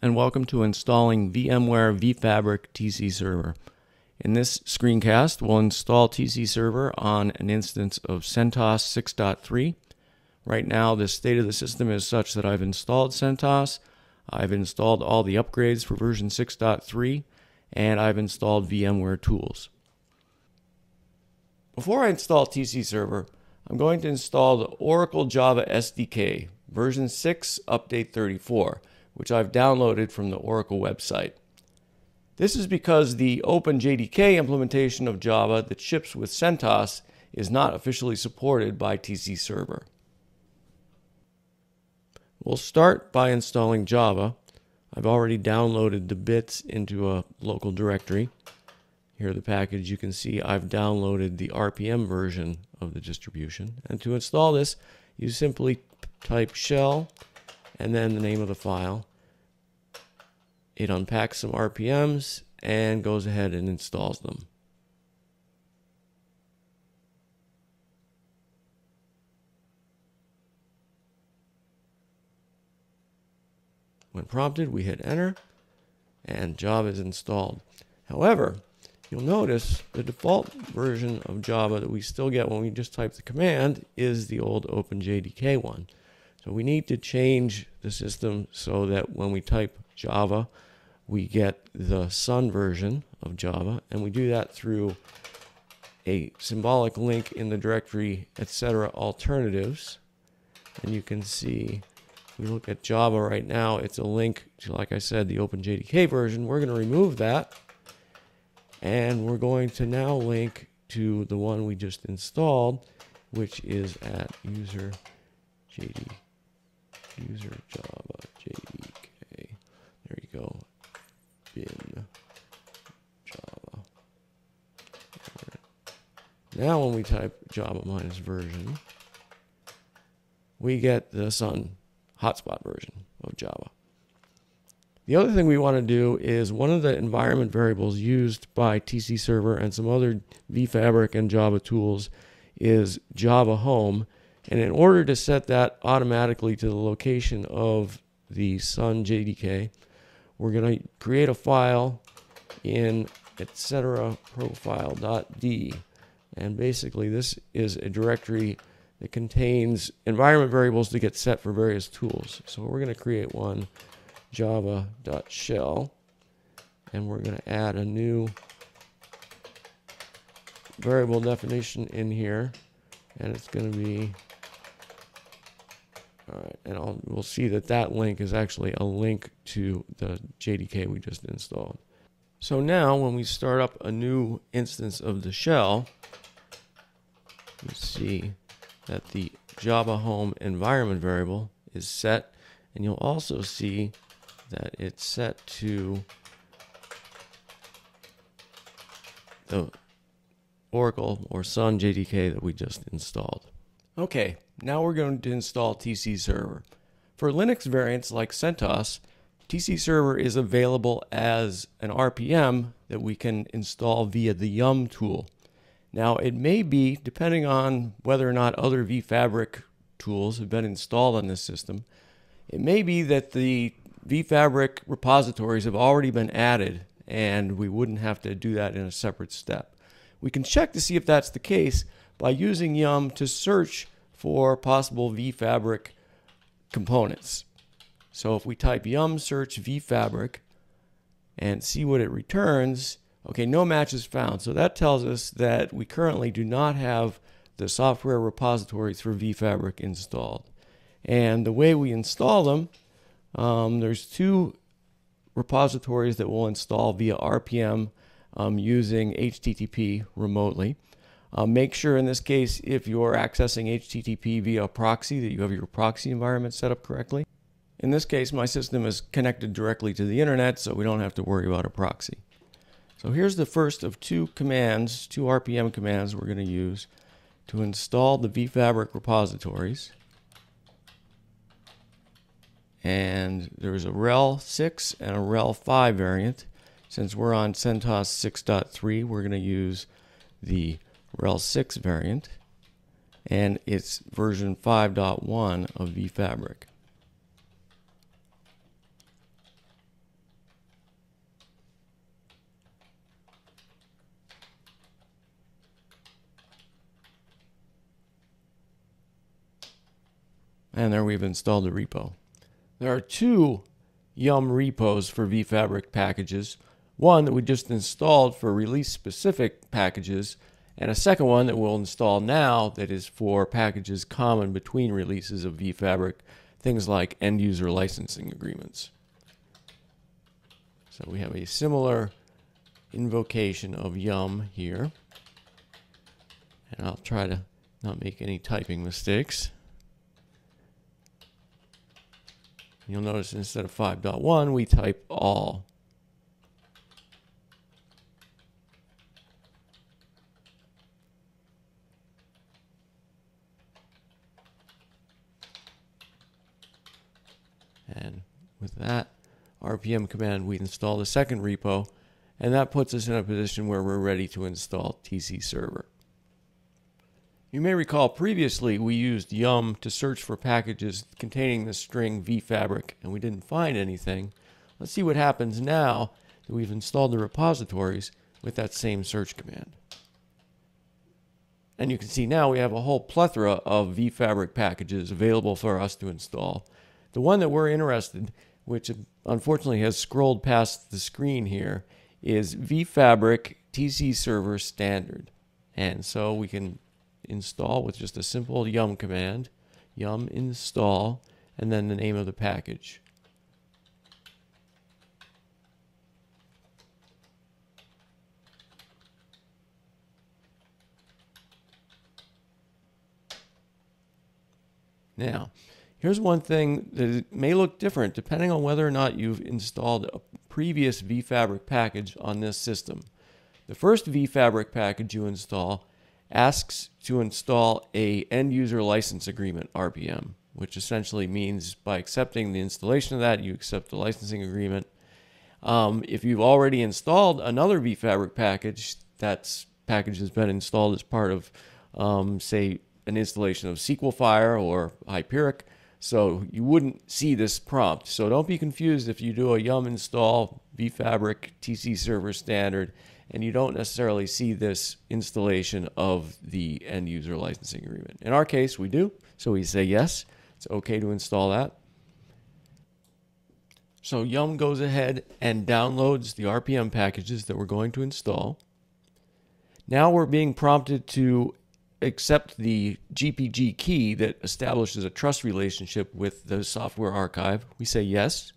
and welcome to installing VMware vFabric tcServer. In this screencast, we'll install tcServer on an instance of CentOS 6.3. Right now, the state of the system is such that I've installed CentOS, I've installed all the upgrades for version 6.3, and I've installed VMware tools. Before I install tcServer, I'm going to install the Oracle Java SDK, version 6, update 34, which I've downloaded from the Oracle website. This is because the OpenJDK implementation of Java that ships with CentOS is not officially supported by tcServer. We'll start by installing Java. I've already downloaded the bits into a local directory. Here the package, you can see I've downloaded the RPM version of the distribution. And to install this, you simply type shell and then the name of the file. It unpacks some RPMs and goes ahead and installs them. When prompted, we hit enter and Java is installed. However, you'll notice the default version of Java that we still get when we just type the command is the old OpenJDK one. So we need to change the system so that when we type Java, we get the Sun version of Java, and we do that through a symbolic link in the directory, etc. alternatives. And you can see, if we look at Java right now, it's a link to, like I said, the OpenJDK version. We're going to remove that. And we're going to now link to the one we just installed, which is at user Java JDK. There you go. Bin Java. Now when we type Java minus version, we get the Sun hotspot version of Java. The other thing we want to do is one of the environment variables used by tcServer and some other vFabric and Java tools is Java Home. And in order to set that automatically to the location of the Sun JDK, we're going to create a file in etc. profile.d. And basically this is a directory that contains environment variables that get set for various tools. So we're going to create one, java.shell, and we're going to add a new variable definition in here, and it's going to be, all right, and we'll see that that link is actually a link to the JDK we just installed. So now when we start up a new instance of the shell, you see that the Java Home environment variable is set, and you'll also see that it's set to the Oracle or Sun JDK that we just installed. Okay, now we're going to install tcServer. For Linux variants like CentOS, tcServer is available as an RPM that we can install via the yum tool. Now it may be, depending on whether or not other vFabric tools have been installed on this system, it may be that the vFabric repositories have already been added and we wouldn't have to do that in a separate step. We can check to see if that's the case by using yum to search for possible vFabric components. So if we type yum search vFabric and see what it returns, okay, no matches found. So that tells us that we currently do not have the software repositories for vFabric installed. And the way we install them, there's two repositories that we'll install via RPM using HTTP remotely. Make sure in this case, if you're accessing HTTP via a proxy, that you have your proxy environment set up correctly. In this case, my system is connected directly to the internet, so we don't have to worry about a proxy. So here's the first of two commands, two RPM commands we're going to use to install the vFabric repositories. And there's a rel 6 and a rel 5 variant. Since we're on CentOS 6.3, we're going to use the rel 6 variant, and it's version 5.1 of vFabric. And there we've installed the repo. There are two Yum repos for vFabric packages. One that we just installed for release-specific packages, and a second one that we'll install now that is for packages common between releases of vFabric, things like end-user licensing agreements. So we have a similar invocation of Yum here. And I'll try to not make any typing mistakes. You'll notice instead of 5.1, we type all. And with that RPM command, we install the second repo, and that puts us in a position where we're ready to install tcServer. You may recall previously we used Yum to search for packages containing the string vFabric, and we didn't find anything. Let's see what happens now that we've installed the repositories with that same search command. And you can see now we have a whole plethora of vFabric packages available for us to install. The one that we're interested, which unfortunately has scrolled past the screen here, is vFabric tcServer standard. And so we can install with just a simple Yum command, Yum install, and then the name of the package. Now, here's one thing that may look different depending on whether or not you've installed a previous vFabric package on this system. The first vFabric package you install asks to install a end-user license agreement RPM, which essentially means by accepting the installation of that, you accept the licensing agreement. If you've already installed another vFabric package, that package has been installed as part of, say, an installation of SQLfire or Hyperic, so you wouldn't see this prompt. So don't be confused if you do a Yum install vFabric tcServer standard and you don't necessarily see this installation of the end user licensing agreement. In our case, we do, so we say yes, it's okay to install that. So Yum goes ahead and downloads the RPM packages that we're going to install. Now we're being prompted to accept the GPG key that establishes a trust relationship with the software archive. We say yes.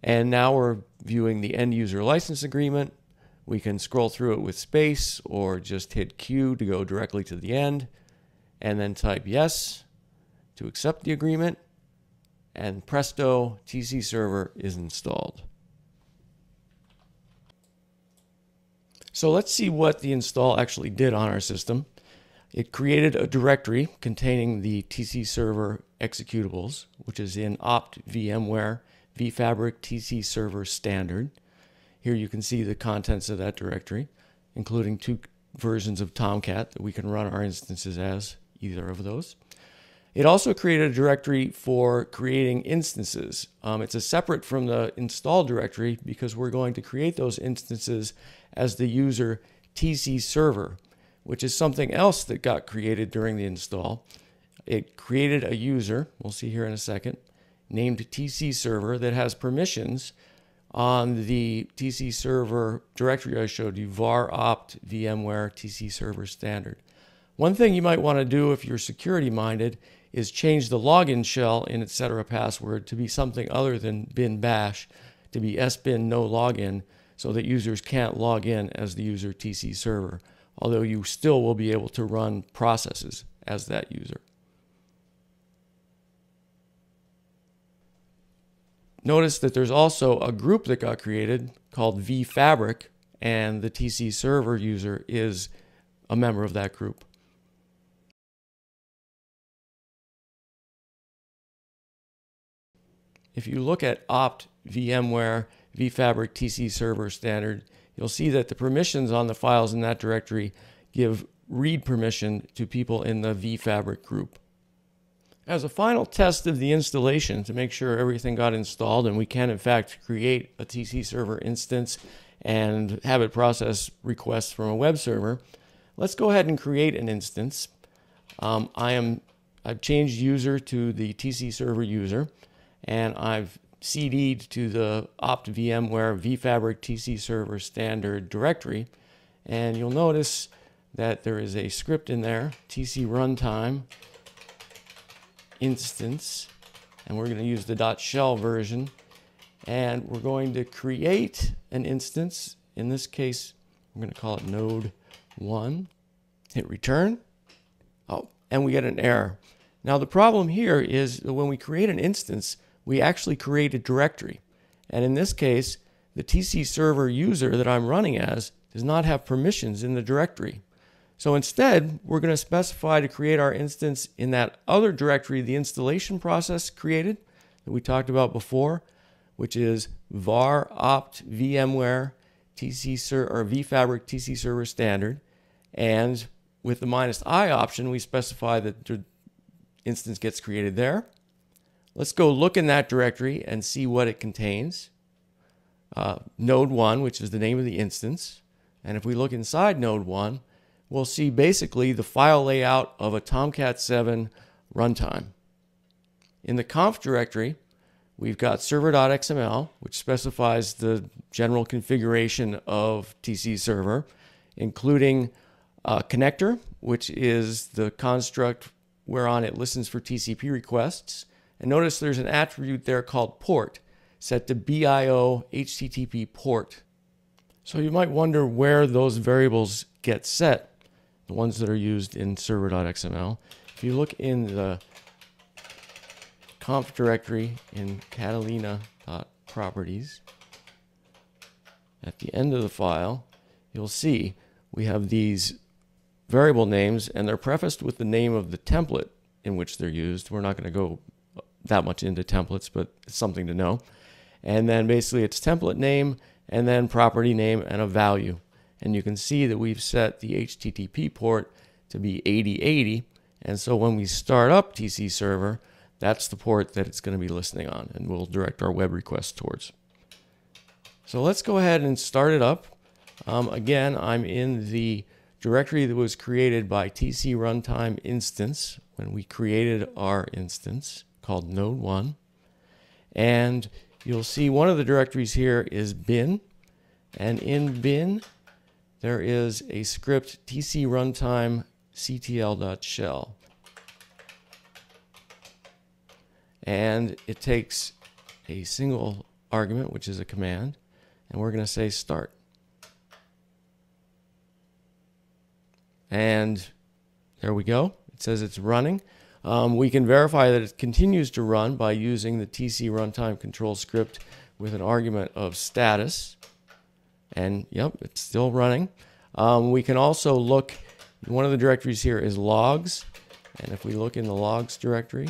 And now we're viewing the end user license agreement. We can scroll through it with space or just hit Q to go directly to the end, and then type yes to accept the agreement, and presto, tcServer is installed. So let's see what the install actually did on our system. It created a directory containing the tcServer executables, which is in opt VMware vFabric tcServer standard. Here you can see the contents of that directory, including two versions of Tomcat that we can run our instances as, either of those. It also created a directory for creating instances. It's a separate from the install directory because we're going to create those instances as the user tcServer, which is something else that got created during the install. It created a user, we'll see here in a second, named tcServer that has permissions on the tcServer directory I showed you, var opt VMware tcServer standard. One thing you might want to do if you're security minded is change the login shell in etc password to be something other than bin bash, to be sbin no login, so that users can't log in as the user tcServer, although you still will be able to run processes as that user. Notice that there's also a group that got created called vFabric, and the tcServer user is a member of that group. If you look at opt VMware vFabric tcServer standard, you'll see that the permissions on the files in that directory give read permission to people in the vFabric group. As a final test of the installation to make sure everything got installed and we can in fact create a tcServer instance and have it process requests from a web server, let's go ahead and create an instance. I am I've changed user to the tcServer user, and I've CD'd to the opt VMware vFabric tcServer standard directory. And you'll notice that there is a script in there, tcruntime instance, and we're going to use the .shell version, and we're going to create an instance. In this case, we're going to call it node 1. Hit return. Oh, and we get an error. Now the problem here is that when we create an instance, we actually create a directory. And in this case, the tcServer user that I'm running as does not have permissions in the directory. So instead, we're going to specify to create our instance in that other directory the installation process created that we talked about before, which is var opt VMware tcServer or vFabric tcServer standard. And with the -i option, we specify that the instance gets created there. Let's go look in that directory and see what it contains. Node 1, which is the name of the instance. And if we look inside node 1, we'll see basically the file layout of a Tomcat 7 runtime. In the conf directory, we've got server.xml, which specifies the general configuration of tcServer, including a connector, which is the construct whereon it listens for TCP requests. And notice there's an attribute there called port, set to BIO HTTP port. So you might wonder where those variables get set, the ones that are used in server.xml. If you look in the conf directory in catalina.properties, at the end of the file, you'll see we have these variable names, and they're prefaced with the name of the template in which they're used. We're not going to go that much into templates, but it's something to know. And then basically it's template name, and then property name and a value. And you can see that we've set the HTTP port to be 8080. And so when we start up tcServer, that's the port that it's going to be listening on, and we'll direct our web requests towards. So let's go ahead and start it up. Again, I'm in the directory that was created by tcruntime instance when we created our instance called node 1. And you'll see one of the directories here is bin, and in bin there is a script tcruntime ctl.shell, and it takes a single argument, which is a command, and we're going to say start. And there we go. It says it's running. We can verify that it continues to run by using the tcruntime control script with an argument of status. And yep, it's still running. We can also look, one of the directories here is logs. And if we look in the logs directory,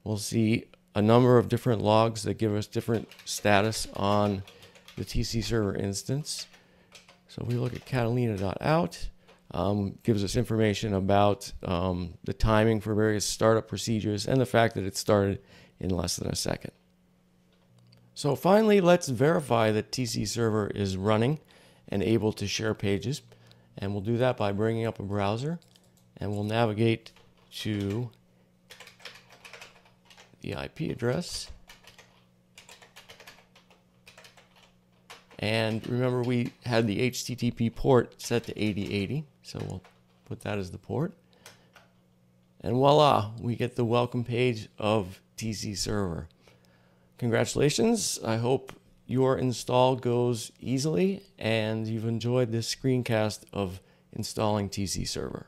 we'll see a number of different logs that give us different status on the tcServer instance. So we look at catalina.out. Gives us information about the timing for various startup procedures and the fact that it started in less than a second. So finally, let's verify that tcServer is running and able to share pages. And we'll do that by bringing up a browser, and we'll navigate to the IP address. And remember, we had the HTTP port set to 8080, so we'll put that as the port. And voila, we get the welcome page of tcServer. Congratulations. I hope your install goes easily and you've enjoyed this screencast of installing tcServer.